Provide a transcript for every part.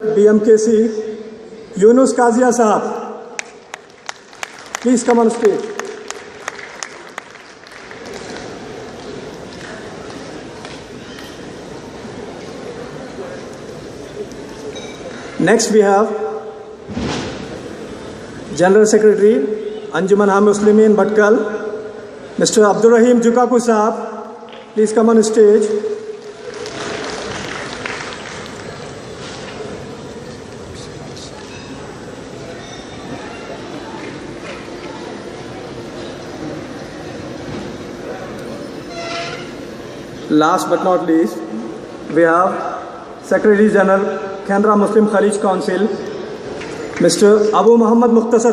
BMKC Yunus Kazia Sahab, please come on stage. Next we have General Secretary Anjuman Muslimin Bhatkal, Mr. Abdul Rahim Jukaku Sahab, please come on stage. Last but not least, we have Secretary General Khandra Muslim Khalij Council, Mr. Abu Muhammad Mukhtasar.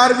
RV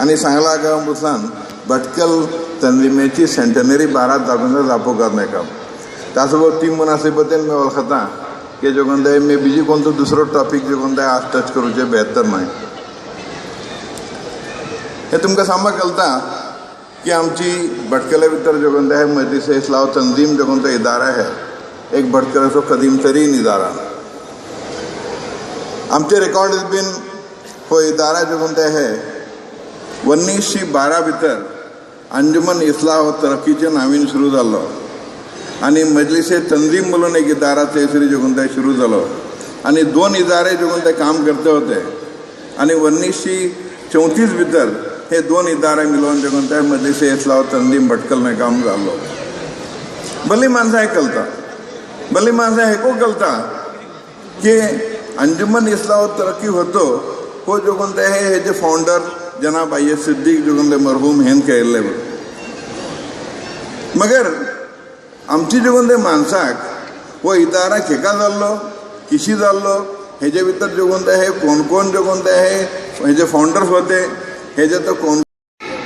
आणि सांगला का मुसलान Bhatkal तंजीमेची centenary बारात दाखवून दापो करणे का तासो वो ती मुनासिबतें में ओळखता की जो कंता है मैं बीजी कोणतो दुसरो टॉपिक जो कंता है आज टच करूचे बेहतर नाही. हे तुमका सांगा कळता की आमची भटकले भितर जो कंता है मजलिस इस्लाह तंजीम जो कंता इदारा है एक भटकलाचो कदीम तरीन इदारा. आमचे रेकॉर्ड बीन हो इदारा जो कोणता है 1912 भितर अंजुमन इस्लाह व तरक्कीचे नावीन सुरू जालो आणि मजलिसे तंजीम म्हणून एक इदारा थंयसर जो कोणता सुरू जालो आणि 2 इदारे जो कोणता काम करते होते आणि 1934 भितर हे 2 इदारे मिळून जो कोणता मजलिसे इस्लाह व तंजीम भटकलने काम जालो. भली माणसं ऐकलता भली माणसं ऐकू कळता की अंजुमन इस्लाह तरक्की होतो हो जो कोणते हे जे फाउंडर जनाब आय सिद्दीक जो कोणते मरहूम हेन केले मगर आमची जो कोणते माणसाक वो इदारा खेका जाल्लो किशी जाल्लो हेजे भितर जो कोणते हे कोण जो कोणते हे जे फाउंडर्स होते हेजे तो कोण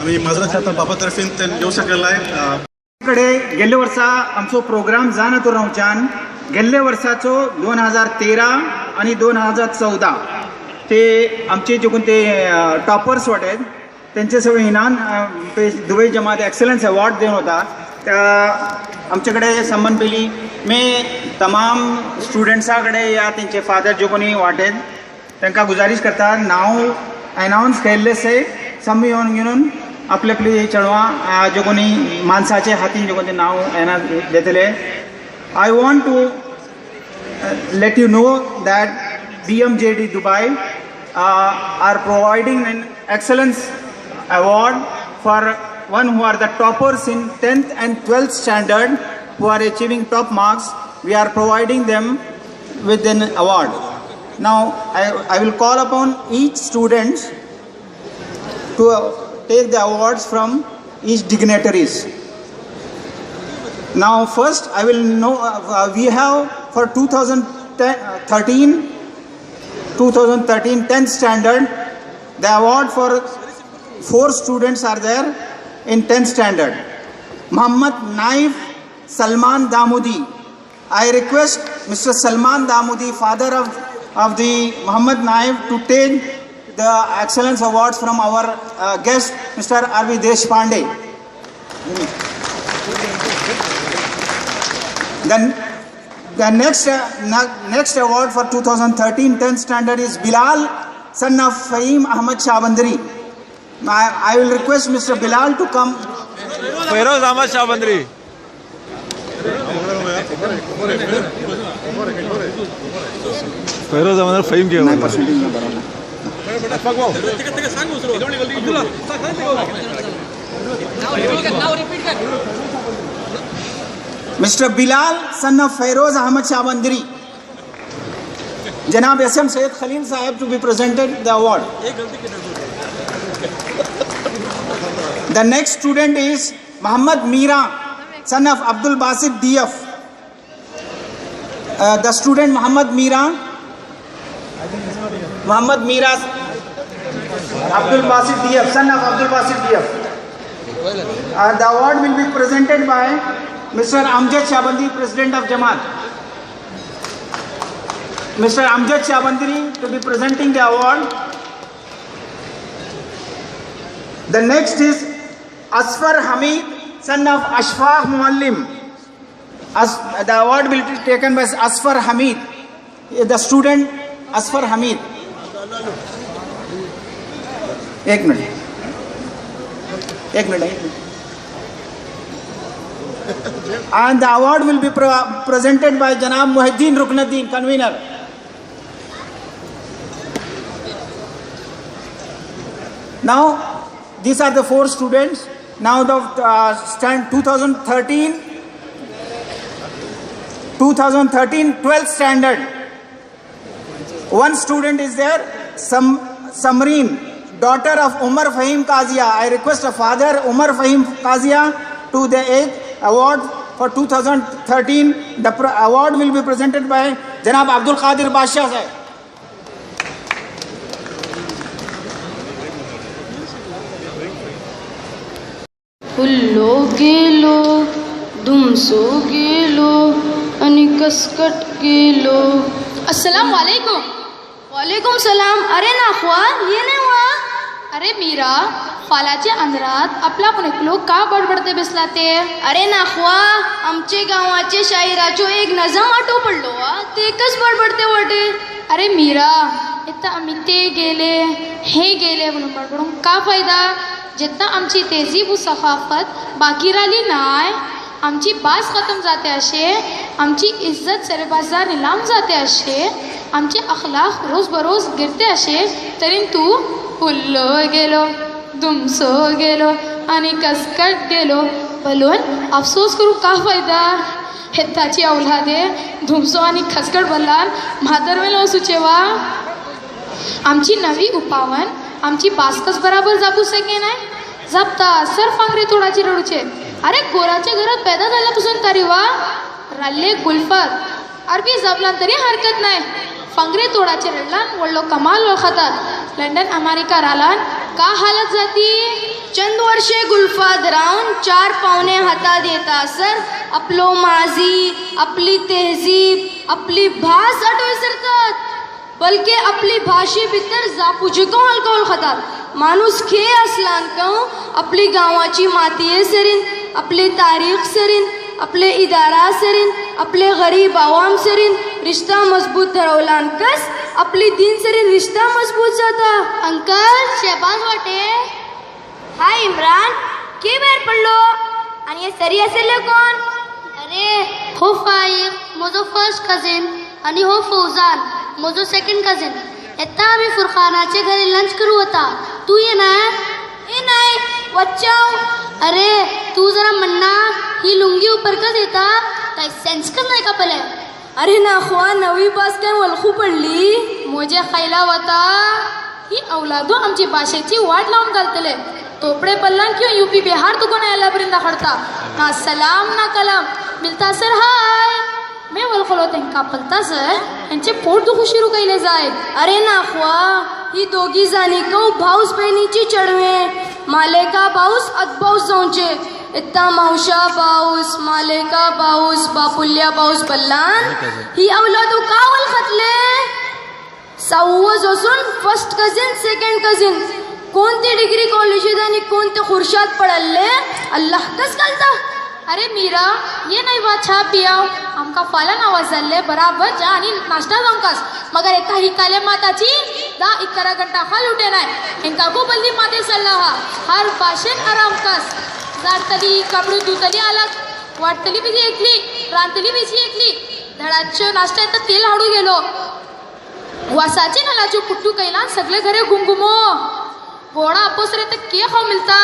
आम्ही माजरा चाहता बाबा तर्फेन ते येऊ शकलेला कडे गेल्ले वर्सा आमचो प्रोग्राम जाना तो रावच्यान गेल्ले वर्साचो 2013 आणि 2014 ते आमचे जे कोण ते टॉपर्स वाटेत त्यांचे सगळे इनाम दुबई जमात एक्सलन्स अवॉर्ड देऊन होता. त्या आमच्याकडे संबंध पेली मी तमाम स्टुडंट्साकडे या त्यांचे फादर जे कोणी वाटेत त्यांना गुजारिश करता नाव अनाउन्स केल्ले से समी येऊन घेऊन आपली आपली चळवळ जे कोणी माणसाचे हातीन जे कोणते नाव येणार देतले. I want to let you know that BMJD Dubai are providing an excellence award for one who are the toppers in 10th and 12th standard who are achieving top marks. We are providing them with an award. Now I will call upon each student to take the awards from each dignitaries. Now first I will know we have for 2013 10th standard the award for 4 students are there in 10th standard. Muhammad Naif Salman Damudi. I request Mr. Salman Damudi, father of the Muhammad Naif, to take the excellence awards from our guest Mr. R.V. Deshpande. Then the next award for 2013 10th standard is Bilal, son of Fahim Ahmad Shabandari. I will request Mr. Bilal to come. Feroz Ahmad Shabandari. Feroz Ahmad Fahim ke Mr. Bilal, son of Feroz Ahmad Shabandari. Janab SM Sayyid Khalil Sahib to be presented the award. The next student is Muhammad Meera, son of Abdul Basit DF. The student Muhammad Meera, Abdul Basit DF, son of Abdul Basit DF. The award will be presented by Mr. Amjad Shabandri, President of Jamaat. Mr. Amjad Shabandri to be presenting the award. The next is Asfar Hamid, son of Ashfaq Muallim. The award will be taken by Asfar Hamid, the student Asfar Hamid. एक minute. And the award will be presented by Janab Muhyiddin Ruknuddin, convener. Now, these are the 4 students. Now the 2013 12th standard. One student is there, Samreen, daughter of Umar Fahim Qazia. I request a father, Umar Fahim Qazia, to the 8th award for 2013. The award will be presented by Janab Abdul Qadir Basha sahib. फुल्लो गेलो दुमसो गेलो आणि कसकट गेलो. अस्सलाम वालेकुम. वालेकुम सलाम. अरे नाखवा ये नाही हुआ. अरे मीरा फालाच्या अंधारात आपला पण एकलो का बडबडते बसला ते. अरे नाखवा आमचे गावाचे शायराचो एक नजम आटो पडलो ते एकच बडबडते वाटे. अरे मीरा इथं आम्ही ते गेले हे गेले म्हणून बडबडून का फायदा. जितना आमची तेजीब व सखाफत बाकी राहिली नाय, आमची बास खतम जाते असे, आमची इज्जत सरबाजार निलाम जाते असे, आमचे अखलाक रोज बरोज गिरते असे, तरी तू फुल्लो गेलो दुमसो गेलो आणि कसकट गेलो बोलून अफसोस करू का फायदा. हेताची औलादे धुमसो आणि खसकट बोललान म्हातारवेलो सुचेवा. आमची नवी उपावन आमची बासकस बराबर जापू सके नाही. जापता सर फांगरे तोडाची रडूचे. अरे गोराच्या घरात पैदा झाल्यापासून तरी वा राल्ले गुलफत अरबी जपला तरी हरकत नाही. फांगरे तोडाचे रडलान वडलो कमाल ओळखतात. लंडन अमेरिका रालान का हालत जाती. चंद वर्षे गुलफात राहून 4 पावणे हातात येता सर आपलो माजी आपली तेहजीब आपली भास आठव विसरतात. बल्कि आपली भाषे भितर जापूजिको अल्कोहोल खातात. माणूस खे असलान कहूं आपली गावाची मातये सरीन आपले तारीख सरीन आपले इदारा सरीन आपले गरीब आवाम सरीन रिश्ता मजबूत धरवलान कस आपली दीन सरीन रिश्ता मजबूत जाता. अंकल शहबाज वाटे. हाय इम्रान के बाहेर पडलो आणि हे सरी असेल कोण. अरे हो फाईक म्हजो फर्स्ट कझिन आणि हो फौजान म्हजो सेकंड कझिन. येता आम्ही फुरखानाचे घरी लंच करू होता. तू ये ना. ए नाही वच्चाव. अरे तू जरा म्हणना ही लुंगी ऊपर का देता काय सेन्स का नाही का पहिले. अरे नाखवा नवी बास काय वलखू पडली मोजे खायला होता. ही अवलादो आमची भाषेची वाट लावून घालतले. तोपडे पल्लान किंवा यूपी बिहार तू कोण यायलापर्यंत दाखडता ना सलाम ना कलाम मिलता सर हाय. मैं वलखलो तेंका पलता सर यांचे पोट दुखू शिरू कैले जाय. अरे नाखवा ही दोघी जाणी कौ भाऊस बहिणीची चढवे मालेका भाऊस अदबाऊस जाऊचे. इत्ता मावशा भाऊस मालेका भाऊस बापुल्या भाऊस बल्लान ही अवलादो का वलखतले. सावज असून फर्स्ट कझिन सेकंड कझिन कोणती डिग्री कॉलेजीत आणि कोणते खुर्शात पडले अल्लाह कस घालता. अरे मीरा ये नाही वा छा पियाव आमका फालन आवाज झाले बराबर जा आणि नाश्ता जाऊकास मगर एका ही काले माताची 10-11 घंटा खाल उठे नाही. हेंका को बल्ली माते सल्ला हर भाषेन आराम कस. जाडतली कपडे धुतली अलग वाटतली बिजी एकली रांतली बिजी एकली. धडाच्यो नाश्त्यात तेल हाडू गेलो वासाचे नालाच्यो पुट्टू कैला सगळे घरे घुमघुमो. घोडा अपोसरे तर के खाऊ मिळता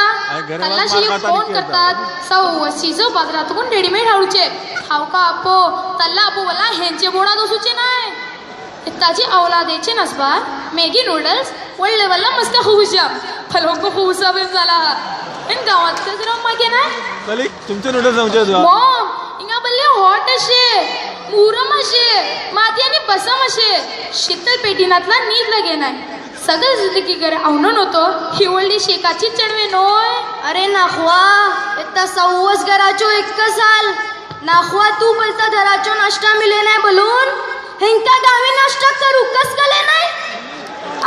कल्लाशी फोन करतात सव शिजो बाजारातून रेडीमेड हाडूचे खाऊ का आपो तल्ला आपो मला हेंचे बोडा दोसूचे नाही. ताजी अवलादेचे नसबा मॅगी नूडल्स वळले वल्ला मस्त खुशा फलोको खुशा बिन झाला. इन गावात जरा मागे ना चली तुमचे नूडल्स आमचे मॉम इंगा बल्ले हॉट असे मुरम असे माती आणि बसम असे शीतल पेटीनातला नीट लगे नाही. सगळं जिंदगी करे आवणून होतो हिवळली शेकाची चढवे नोय. अरे नाखवा इत्ता 6 घराचो एक साल नाखवा तू बोलता घराचो नाश्ता मिले नाही बोलून हेंका गावी नाश्ता करू कस कले नाही.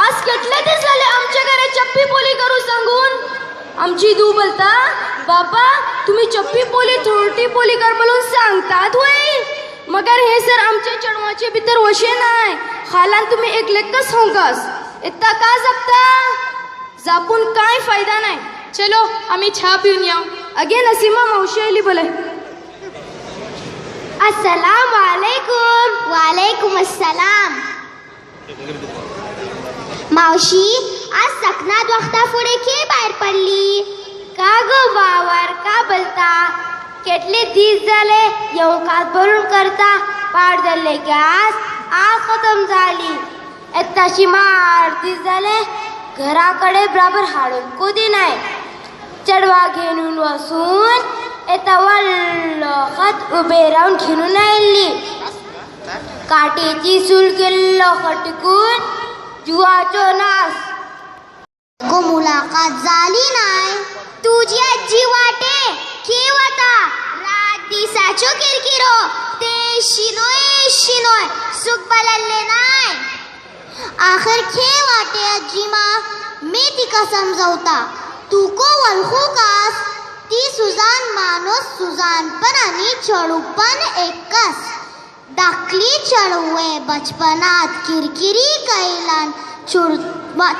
आज कितले दिस झाले आमच्या घरी चप्पी पोली करू सांगून. आमची दू बोलता बाबा तुम्ही चप्पी पोली थोरटी पोली कर बोलून सांगतात होय. मगर हे सर आमच्या चढवाचे भीतर वशे नाही. खालान तुम्ही एक लेक्कस होंकास इतना का जपता जापून काय फायदा नाही. चलो आम्ही चहा पिऊन येऊ. अगे नसीमा मावशी आली बोले. अस्सलाम वालेकुम. वालेकुम अस्सलाम. मावशी आज सकनात वक्ता पुढे के बाहेर पडली. का गो बावर का बोलता केटले दीस झाले येऊन कात भरून करता पाड झाले गॅस आज खतम झाली. तशी मार दीस झाले घराकडे बराबर हाडून कोदी नाही. चढवा घेऊन बसून एता वल्लखत उभे राहून घेऊन आयली. काटेची चूल केल्लो खटकून जुवाचो नास को मुलाकात झाली नाही. तुझी आजी वाटे केवता रात दिसाचो किरकिरो ते शिनोय सुख बदलले नाही. आखिर खे वाटे अजीमा मी तिका समजवता तू को वळखू कास. ती सुजान माणूस सुजानपण आणि चढूपण एकच. धाकली चढवे बचपनात किरकिरी कैलान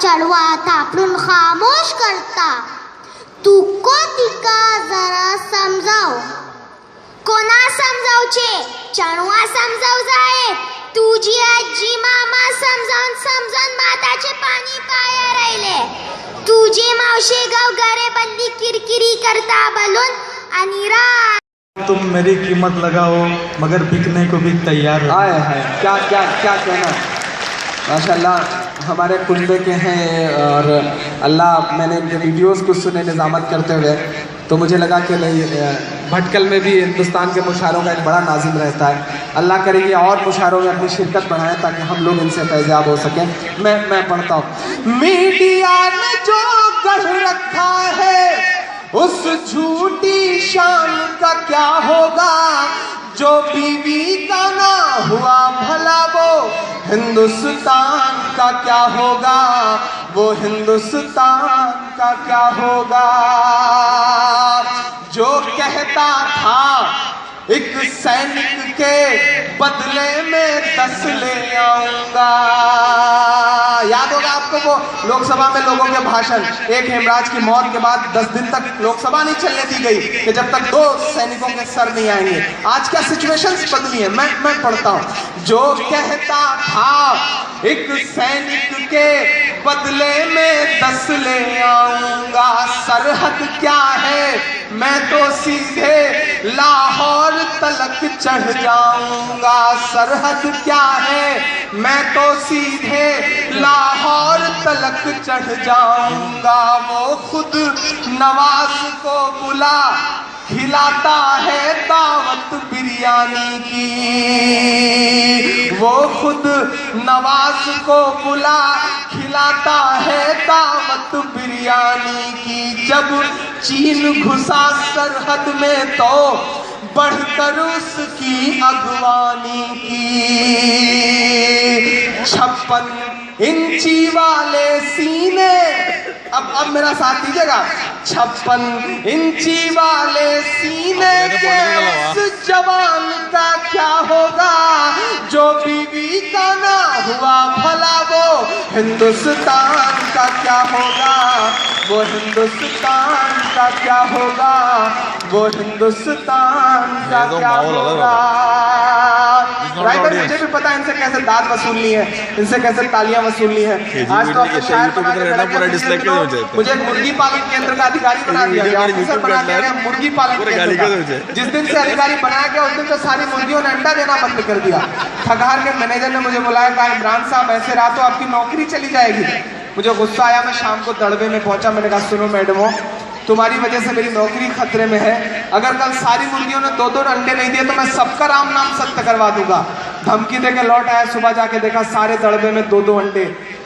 चढवा थापडून खामोश करता. तू को तिका जरा समजाव. कोणा समजावचे चढवा समजाव जाय. तुझी आजी मामा समजावून माताचे पाणी पाया राहिले. तुझे मावशे गाव घरे बंदी किरकिरी करता बोलून आणि तुम मेरी कीमत लगाओ मगर बिकने को भी तैयार हो. आए है क्या क्या क्या कहना. माशाल्लाह हमारे कुनबे के हैं और अल्लाह मैंने इनके वीडियोस को सुने निज़ामत करते हुए तो मुझे लगा कि नहीं भटकल में भी हिंदुस्तान के मुशायरों का एक बड़ा नाज़िम रहता है. अल्लाह करे कि और मुशायरों में अपनी शिरकत बढ़ाएं ताकि हम लोग इनसे फैज़याब हो सकें. मैं पढ़ता हूँ. मीडिया ने जो गढ़ रखा है उस झूठी शान का क्या होगा. जो बीवी का ना हुआ भला वो हिंदुस्तान का क्या होगा. वो हिंदुस्तान का क्या होगा. जो कहता था एक सैनिक के बदले में 10 ले आऊंगा. याद होगा आपको वो लोकसभा में लोगों के भाषण. एक हेमराज की मौत के बाद 10 दिन तक लोकसभा नहीं चलने दी गई कि जब तक 2 सैनिकों के सर नहीं आएंगे. आज क्या सिचुएशंस बदली है. मैं पढ़ता हूँ. जो कहता था एक सैनिक के बदले में 10 ले आऊंगा. सरहद क्या है मैं तो सीधे लाहौर तलक चढ़ जाऊंगा. सरहद क्या है मैं तो सीधे लाहौर तलक चढ़ जाऊंगा. वो खुद नवाज को बुला खिलाता है दावत बिरयानी की. वो खुद नवाज को बुला खिलाता है दावत बिरयानी की. जब चीन घुसा सरहद में तो बढ़कर उसकी अगवानी की. 56 इंची वाले सीने. अब मेरा साथ दीजिएगा. 56 इंची वाले सीने के उस जवान का क्या होगा. जो बीवी का ना हुआ भला वो हिंदुस्तान का क्या होगा. वो हिंदुस्तान का क्या होगा. वो हिंदुस्तान का क्या होगा. राइटर मुझे भी पता है इनसे कैसे दाद वसूलनी है, इनसे कैसे तालियां वसूलनी है. आज तो अपने शायर बना के मुझे एक मुर्गी पालन केंद्र का अधिकारी बना दिया गया, ऑफिसर बना दिया गया मुर्गी पालन केंद्र का. जिस दिन से अधिकारी बनाया गया उस दिन से सारी मुर्गियों ने अंडा देना बंद कर दिया. ठगहार के मैनेजर ने मुझे बुलाया, कहा इमरान साहब ऐसे रहा तो आपकी नौकरी चली जाएगी. मुझे गुस्सा आया. मैं शाम को दड़बे में पहुंचा. मैंने कहा सुनो मैडमो, तुम्हारी वजह से मेरी नौकरी खतरे में है. अगर कल सारी मुर्गियों ने 2-2 अंडे नहीं दिए तो मैं सबका नाम सख्त करवा दूंगा. धमकी देके लौट आया. सुबह जाके देखा सारे दड़बे में 2-2 अंडे.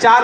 4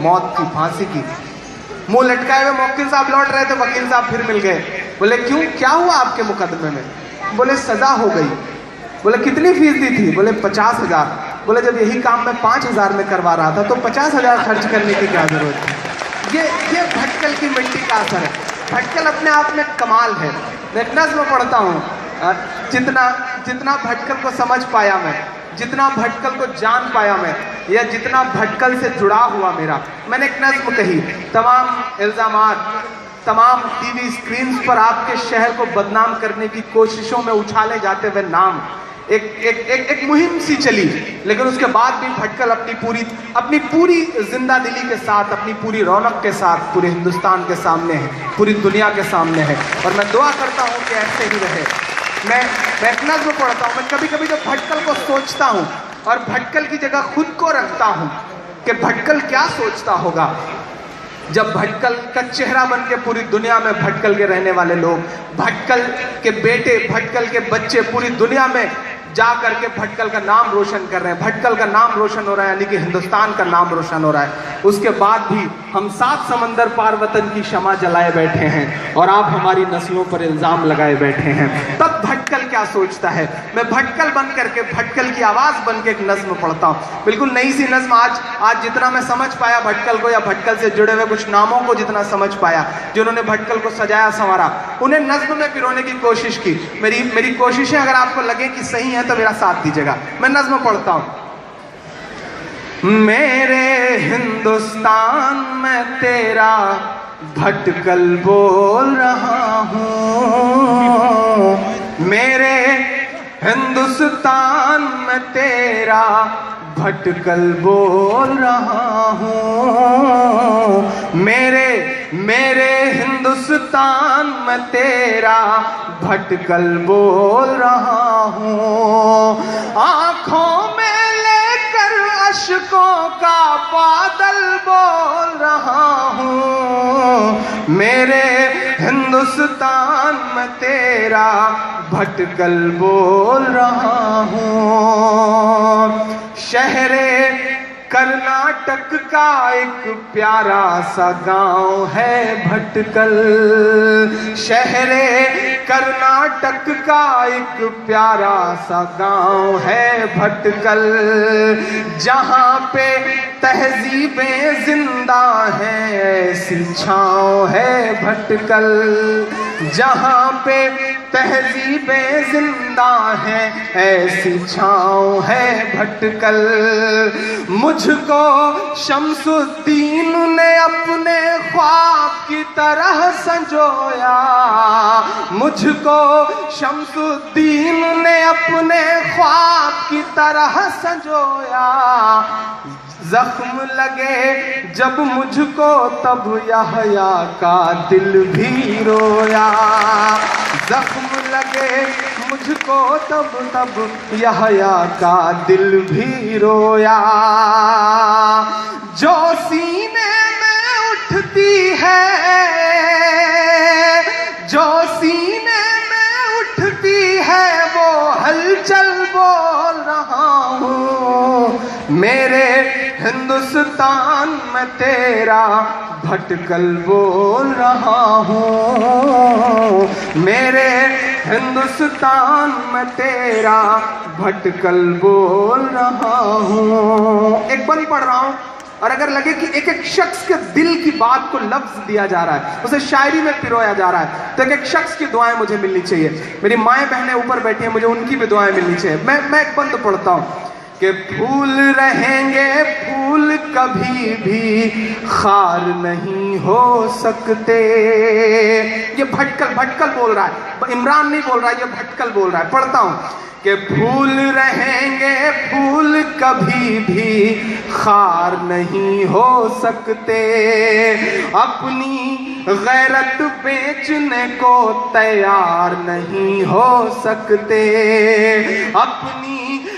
मौत की, फांसी की। मुंह लटकाए हुए वकील साहब लौट रहे थे, वकील साहब फिर मिल गए, बोले क्यों, क्या हुआ आपके मुकदमे में? बोले सजा हो गई। बोले कितनी फीस दी थी? बोले 50,000। बोले जब यही काम मैं 5,000 में करवा रहा था तो 50,000 खर्च करने की क्या जरूरत थी? ये भटकल की मिट्टी का असर है। भटकल अपने आप में कमाल है। मैं एक नज़्म पढ़ता हूँ, जितना भटकल को समझ पाया मैं, जितना भटकल को जान पाया मैं, या जितना भटकल से जुड़ा हुआ मेरा, मैंने एक नज़्म कही, तमाम इल्ज़ामात, तमाम टीवी स्क्रीन्स पर आपके शहर को बदनाम करने की कोशिशों में उछाले जाते हुए नाम, एक मुहिम सी चली, लेकिन उसके बाद भी भटकल अपनी पूरी जिंदा दिली के साथ, अपनी पूरी रौनक के साथ पूरे हिंदुस्तान के सामने है, पूरी दुनिया के सामने है, और मैं दुआ करता हूँ कि ऐसे ही रहे। मैं एक नज़्म पढ़ता हूँ। मैं कभी कभी जब भटकल को सोचता हूँ और भटकल की जगह खुद को रखता हूँ कि भटकल क्या सोचता होगा, जब भटकल का चेहरा बन के पूरी दुनिया में भटकल के रहने वाले लोग, भटकल के बेटे, भटकल के बच्चे पूरी दुनिया में जा करके भटकल का नाम रोशन कर रहे हैं, भटकल का नाम रोशन हो रहा है, यानी कि हिंदुस्तान का नाम रोशन हो रहा है। उसके बाद भी हम 7 समंदर पार वतन की शमा जलाए बैठे हैं और आप हमारी नस्लों पर इल्ज़ाम लगाए बैठे हैं। तब भटकल क्या सोचता है? मैं भटकल बन करके, भटकल की आवाज़ बन के एक नज़्म पढ़ता हूँ, बिल्कुल नई सी नज़्म। आज जितना मैं समझ पाया भटकल को, या भटकल से जुड़े हुए कुछ नामों को जितना समझ पाया, जिन्होंने भटकल को सजाया संवारा, उन्हें नज़्म में पिरोने की कोशिश की। मेरी कोशिशें अगर आपको लगे कि सही है तो मेरा साथ दीजिएगा। मैं नज़्म पढ़ता हूँ। मेरे हिंदुस्तान में तेरा भटकल बोल रहा हूँ, मेरे हिंदुस्तान में तेरा भटकल बोल रहा हूँ, मेरे हिंदुस्तान में तेरा भटकल बोल रहा हूँ। आँखों में लेकर अश्कों का बादल बोल रहा हूँ, मेरे हिंदुस्तान में तेरा भटकल बोल रहा हूँ। शहरे कर्नाटक का एक प्यारा सा गांव है भटकल, शहरे कर्नाटक का एक प्यारा सा गांव है भटकल, जहाँ पे तहजीबें जिंदा हैं ऐसी छाँव है भटकल, जहाँ पे तहजीबें जिंदा हैं ऐसी छाँव है भटकल। मुझको शमसुद्दीन ने अपने ख्वाब की तरह संजोया, मुझको शमसुद्दीन ने अपने ख्वाब की तरह संजोया, जख्म लगे जब मुझको तब यहया का दिल भी रोया, जख्म लगे मुझको तब यहया का दिल भी रोया। जो सीने में उठती है, जो सीने में उठती है वो हलचल बोल रहा हूँ, मेरे हिंदुस्तान में तेरा भटकल बोल रहा हूँ, मेरे हिंदुस्तान में तेरा भटकल बोल रहा हूँ। एक बार ही पढ़ रहा हूँ, और अगर लगे कि एक एक शख्स के दिल की बात को लफ्ज दिया जा रहा है, उसे शायरी में पिरोया जा रहा है, तो एक एक शख्स की दुआएं मुझे मिलनी चाहिए। मेरी माएँ बहनें ऊपर बैठी हैं, मुझे उनकी भी दुआएं मिलनी चाहिए। मैं एक बंद पढ़ता हूँ कि फूल रहेंगे फूल कभी भी खार नहीं हो सकते। ये भटकल बोल रहा है, इमरान नहीं बोल रहा है, ये भटकल बोल रहा है। पढ़ता हूँ कि फूल रहेंगे फूल कभी भी खार नहीं हो सकते, अपनी गैरत बेचने को तैयार नहीं हो सकते, अपनी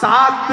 7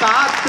7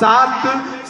7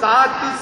7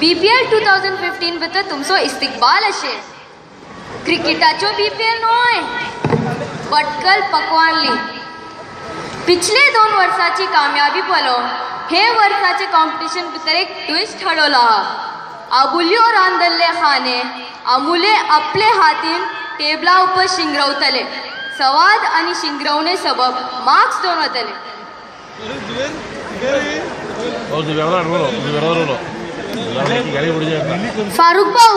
BPL 2015 भितर तुमचो इस्तिकबाल अशें. क्रिकेटाच्यो BPL न्हय, भटकल पकवान लीग. पिछले 2 वर्सांची कामयाबी पळोवन हे वर्साचे कॉम्पिटिशन भितर एक ट्विस्ट हाडलो आहा. आबुल्यो रांदल्ले खाने आमुले आपले हातीन टेबला उपर शिंगरवतले. संवाद आनी शिंगरवणे सबब मार्क्स दोन वतले. फारूक भाऊ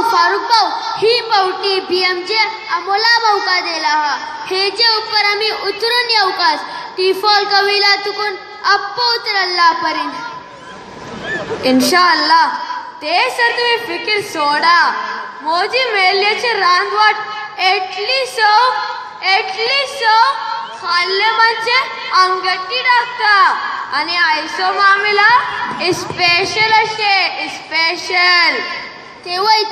ही पावटी BMJ अमोला भाऊ का दिला हा. हे जे ऊपर आम्ही उतरून येऊ कास ती फॉल कवीला तुकून अप्पो उतरल्ला पर्यंत. इंशाअल्लाह ते सर तुम्ही फिकीर सोडा. मोजी मेल्ल्याचे रांदवाट एटली सो खाल्ले म्हणजे अंगठी टाकता. आणि आयसो मामिला स्पेशल अशे स्पेशल. तेवय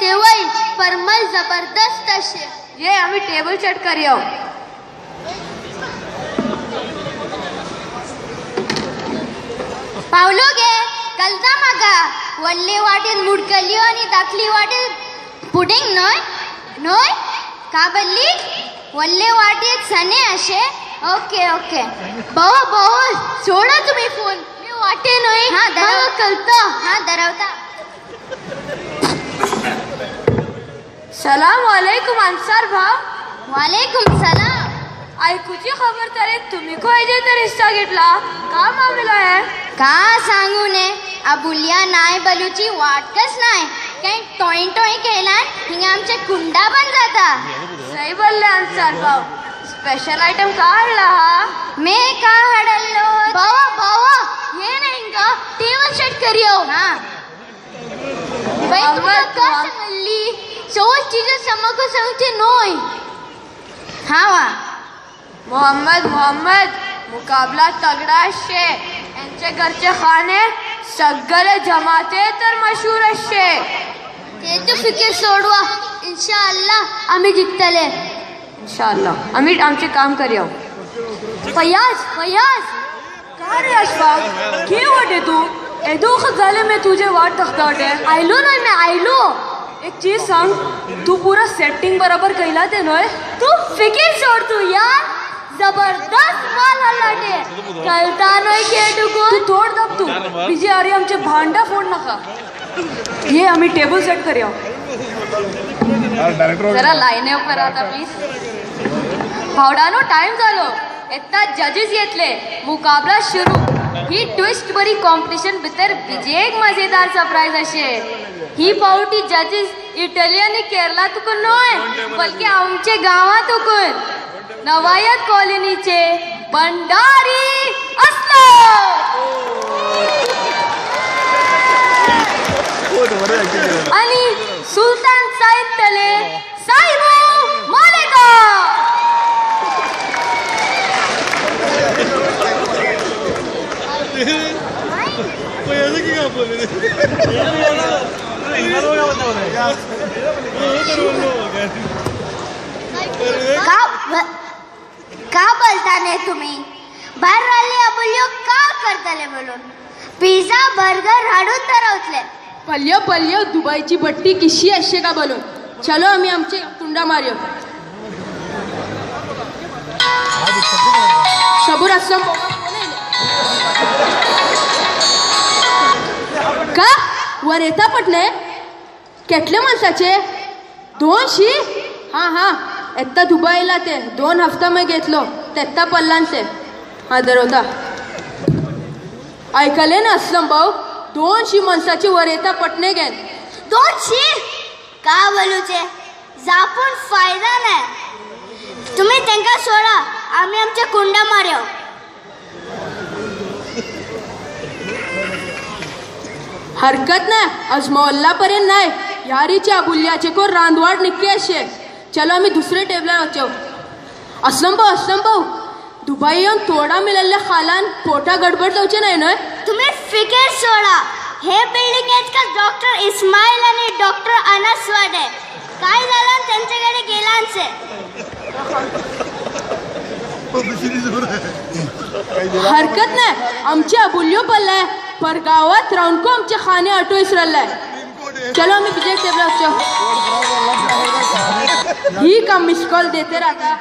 परमल जबरदस्त अशे. ये आम्ही टेबल सेट करूया. पावलो गे कलता मागा वल्ले वाटेत मुडकल्यो आणि दाखली वाटेत पुडिंग नोय का बल्ली वल्ले वाटेत सने अशे. ओके भाऊ सोडा तुम्ही फोन, मी वाटे नोय. हा दरव कलता, हा दरवता. सलाम वालेकुम अन्सार भाव. वालेकुम सलाम. ऐकूची खबर तरी तुम्ही खंयचे तरी हिस्सा घेतला, का मामला आहे? का सांगू ने अबुलिया नाय बलूची वाटकच नाही. काही टोई केला हिंग आमचे कुंडा बंद जाता. सही बोलले अन्सार भाव. स्पेशल आइटम का हाडला हा? मैं का हाडलो बावा ये नाही का टेबल सेट करियो. हा भाई तुला का सांगली सोच चीजें समको सांगते नोय. हा वा मोहम्मद मुकाबला तगड़ा शे. यांचे घरचे खाणे सगळे जमाते तर मशहूर असे. ते तू फिकीर सोडवा. इन्शाअल्लाह आम्ही जिंकतले. इंशाअल्लाह आम्ही आमचे काम करूया. फयाज का रे अशफाक की वाटे तू एदो वक्त झाले मैं तुझे वाट तकता वाटे. आयलो नाही मी आयलो. एक चीज सांग, तू पूरा सेटिंग बराबर कैला ते नोय. तू फिकीर सोड तू यार. जबरदस्त माल हल्लाटे कळता नाही खेळू तू तोड दब तू बिजी अरे आमचे भांडा फोड नका. ये आम्ही टेबल सेट करूया. जरा लाईने उपर आता प्लीज. भावडानो टाइम झालो. येता जजेस येतले. मुकाबला सुरू. ही ट्विस्ट बरी कॉम्पिटिशन भितर बिजे एक मजेदार सरप्राईज अशे. ही पावटी जजेस इटली आणि केरला तुकून नोय बल्कि आमचे गावात तुकून नवायत कॉलनीचे भंडारी असलम आणि सुलतान साहित्यले साहिबू मालेगाव. का बोलता नाही तुम्ही. बाहेर राहिले अबोल्यो का करतले बोलून. पिझ्झा बर्गर हाडून तरवतले. पल्यो पल्यो दुबईची बट्टी किशी असे का बोलून. चलो आम्ही आमचे कुंडा मारूया. सबूर असलम का वर येता पटले केटले माणसाचे 200. हां हां एत्ता दुबईला ते 2 हफ्ता मी घेतलो तेत्ता पल्लांचे. हा दरवता ऐकले ना असलम भाऊ 200 माणसाची वर येता पटणे घेन. 200 का बोलूचे. जापून फायदा नाही. तुम्ही त्यांना सोडा. आम्ही आमच्या कुंडा मार्यो. हरकत नाही. अजमवल्ला पर्यंत नाही. यारीच्या अबुल्याचे को रांदवाड निक्के असे. चलो आम्ही दुसरे टेबलार वचो. असलम भाऊ दुबई येऊन तोडा मिळालेल्या खालान पोटा गडबड जावचे नाही ना. तुम्ही फिकेर सोडा. हे बिल्डिंग आहेत का डॉक्टर इस्माईल आणि डॉक्टर अनस वाडे. काय झालं त्यांच्याकडे गेलांचे. हरकत नाही. आमचे अबुल्यो पडलाय पर गावात राहून को आमचे खाणे ऑटो इसरलाय. चलो आम्ही बिजे टेबल वचो. ही का मिस कॉल देते राहता.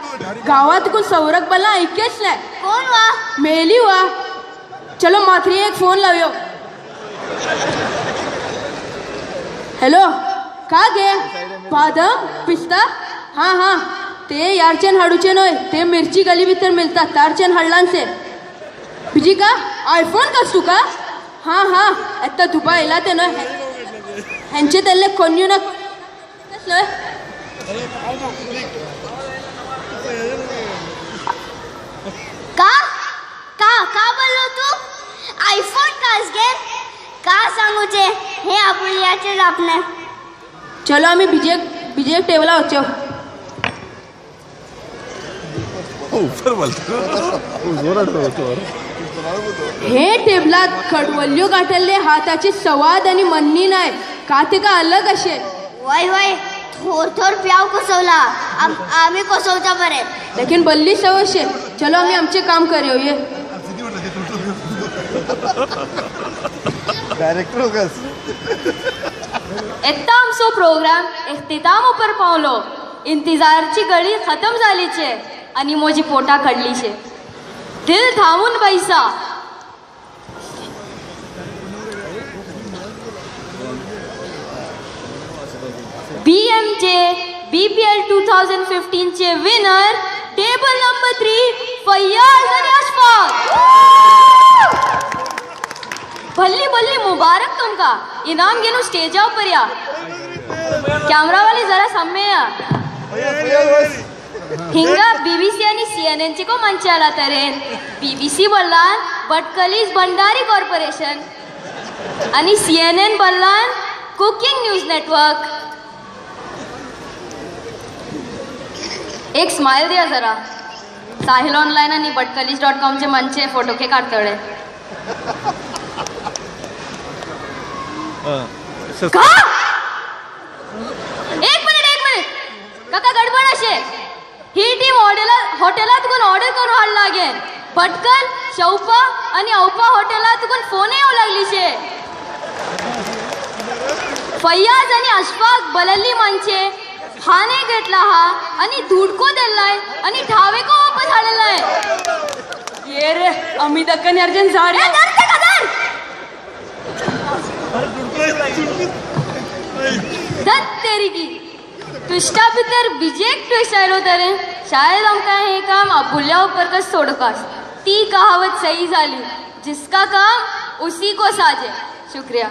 गावात कोण सौरक बला ऐकेच नाही. कोण वा. मेली वा. चलो माथरी एक फोन लावयो. हॅलो का गे बादम पिस्ता. हां हां ते यारचेन हाडूचे नोय. ते मिरची गली भितर मिळतात तारचेन हाडलांचे. बिजी का आयफोन कस तू का. हां हां आता दुबईला ते नोय ह्यांचे त्याला कोण ना का का का बोललो तू. आयफोन कास घे का सांगूचे. हे अबुलियाचे लापणे. चलो आम्ही बिजे टेबला वचो. हे टेबलात कडवल्यो गाठल्ले हाताचे सवाद आणि मन्नी नाही का ते का अलग असे. वय वय थोर प्याव कोसवला. आम्ही कोसवता बरे. लेकिन बल्ली सवशे. चलो आम्ही आमचे काम करूया. ये एत्ता आमचो प्रोग्राम इख्तिताम उपर पावलो. इंतजारची घडी खतम जालीचे आणि मोजी पोटा खडलीचे. दिल थांबून बैसा. BMJ BPL 2015 चे विनर टेबल नंबर 3 फयाज आणि अशफाक. भल्ली भल्ली मुबारक तुमका. इनाम घेऊन स्टेजावर पर या. कॅमेरा वाली जरा सामने या. हिंगा BBC आणि CNN ची को मंचाला तरेन. BBC बोललान भटकलीस भंडारी कॉर्पोरेशन आणि CNN बोललान कुकिंग न्यूज नेटवर्क. एक स्माइल द्या जरा. साहिल ऑनलाईन आणि भटकलीस.com चे मंचे फोटो के काढतळे. का? एक मिनिट काका गडबड अशे ही टीम हॉटेलात तुकून ऑर्डर करून हाड लागेल पटकन शौपा आणि औपा हॉटेलात तुकून फोन येऊ लागली शे फैयाज आणि अशफाक बलल्ली मंचे हाने घेतला हा आणि धुडको दिलाय आणि ठावेको वापस हाडलाय ये रे आम्ही दक्कन अर्जन झाडे धत तेरी की ट्विस्टा भितर बिजेक ट्विस्ट आयलो तरे शायद आमकां हे काम आपुल्या उपरकच सोडपास ती कहावत सही झाली जिसका काम उसी को साजे शुक्रिया